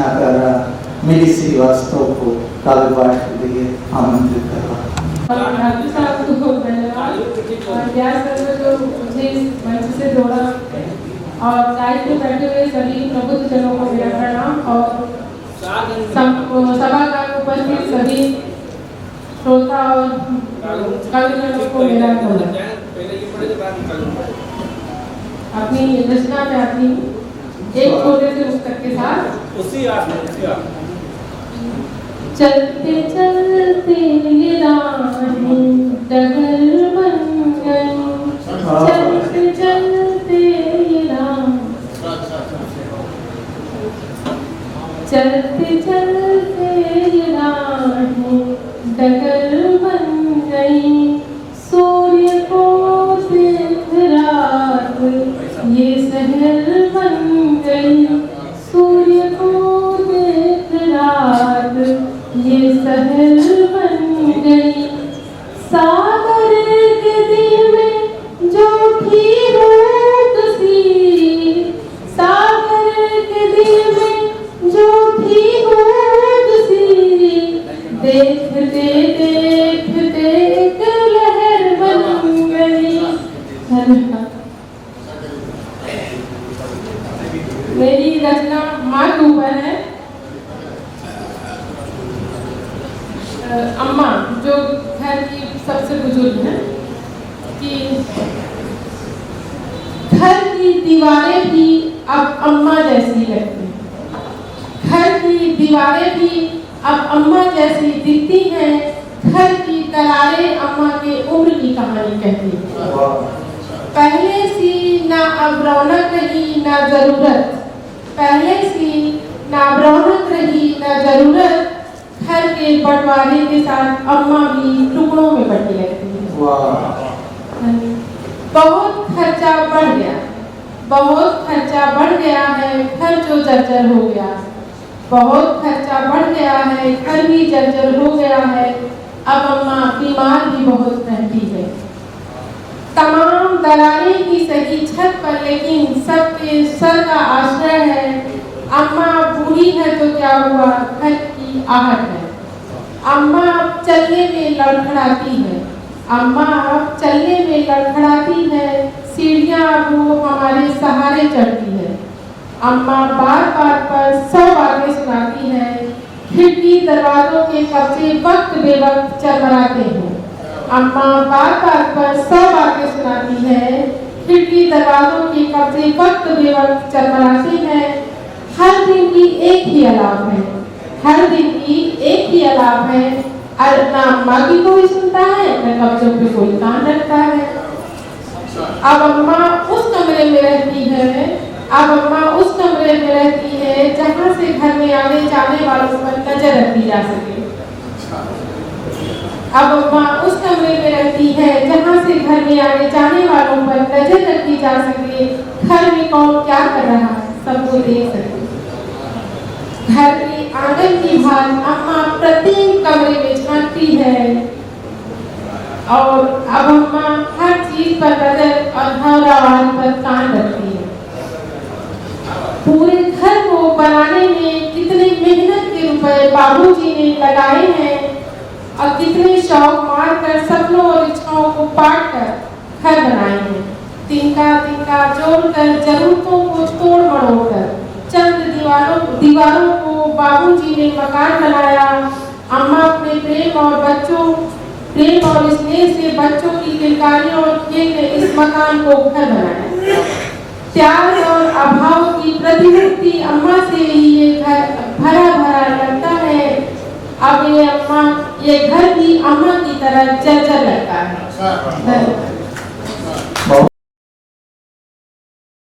रचनाकारा मिली श्रीवास्तव को काव्य पाठ के लिए आमंत्रित करवा। राजू साहब को धन्यवाद और व्यास सर को जो मुझे इस मंच से जोड़ा और साइड में बैठे हुए सभी प्रबुद्ध जनों को मेरा प्रणाम और सभा का उपस्थित सभी श्रोता और कविजनों को मेरा अपनी रचना में आती एक छोटे से पुस्तक के साथ चलते चलते ये राहें डगर बन गई, चलते चलते ये राहें, चलते चलते ये राहें डगर बन गई, सूर्य को देख रात ये शहर बन गई, सूर्य को देख रात ये शहर बन गई, सागर के दिल में जो थी रूप सी, सागर के दिल में जो थी रूप सी, देखते देखते एक लहर बन गई। मेरी रचना माँ के ऊपर है। अम्मा जो घर की सबसे बुजुर्ग है कि घर की दीवारें भी अब अम्मा जैसी लगती हैं, घर की दीवारें भी अब अम्मा जैसी दिखती हैं, घर की दरारें अम्मा के उम्र की कहानी कहती हैं। पहले सी ना अब रौनक रही ना जरूरत, पहले सी ना रौनक रही ना जरूरत, घर के बंटवारे के साथ अम्मा भी टुकड़ों में बटी रहती है। बहुत खर्चा बढ़ गया, बहुत खर्चा बढ़ गया है, घर जो जर्जर हो गया, बहुत खर्चा बढ़ गया है, घर भी जर्जर हो गया है, अब अम्मा बीमार भी बहुत रहती है। तमाम दरारें की सही छत पर लेकिन सबके सर का आश्रय है, अम्मा बूढ़ी है तो क्या हुआ, घर की आहट है। अम्मा अब चलने में लड़खड़ाती है, अम्मा अब चलने में लड़खड़ाती है, सीढ़ियाँ वो हमारे सहारे चढ़ती है। अम्मा बात बात पर 100 बातें सुनाती है, खिड़की दरवाजों के कब्जे वक्त बेवक्त चरमराते हैं। अम्मा बात बात पर 100 बातें सुनाती है, खिड़की दरवाजों के कब्जे वक्त बेवक्त चरमराते हैं। हर दिन की एक ही अलाप है, हर दिन की एक ही अलाप है, और ना अम्मा की कोई सुनता है न कब्जों पे कोई कान रखता है। अब अम्मा उस कमरे में रहती है, अब अम्मा उस कमरे में रहती है जहाँ से घर में आने जाने वालों पर नजर रखी जा सके। अब अम्मा उस कमरे में रहती है जहाँ से घर में आने जाने वालों पर नजर रखी जा सके, घर में कौन क्या कर रहा है सबको देख सके। घर के आंगन की भार अम्मा प्रत्येक कमरे में झांकती है और अब अम्मा हर चीज पर नजर और हर आवाज पर कान रखती है। पूरे घर को बनाने में कितने मेहनत के रुपए बाबूजी ने लगाए हैं और कितने शौक मार कर सपनों और इच्छाओं को पाट कर घर बनाए हैं। तिनका तिनका जोड़कर जरूरतों को तोड़ मरोड़ कर चंद दीवारों को बाबूजी ने मकान बनाया। अम्मा अपने प्रेम और स्नेह से बच्चों की किलकारियों और खेल ने इस मकान को घर बनाया। प्यार और अभाव की प्रतिमूर्ति अम्मा से ही ये घर भरा भरा लगता है। अब ये घर भी अम्मा की तरह जर्जर लगता है।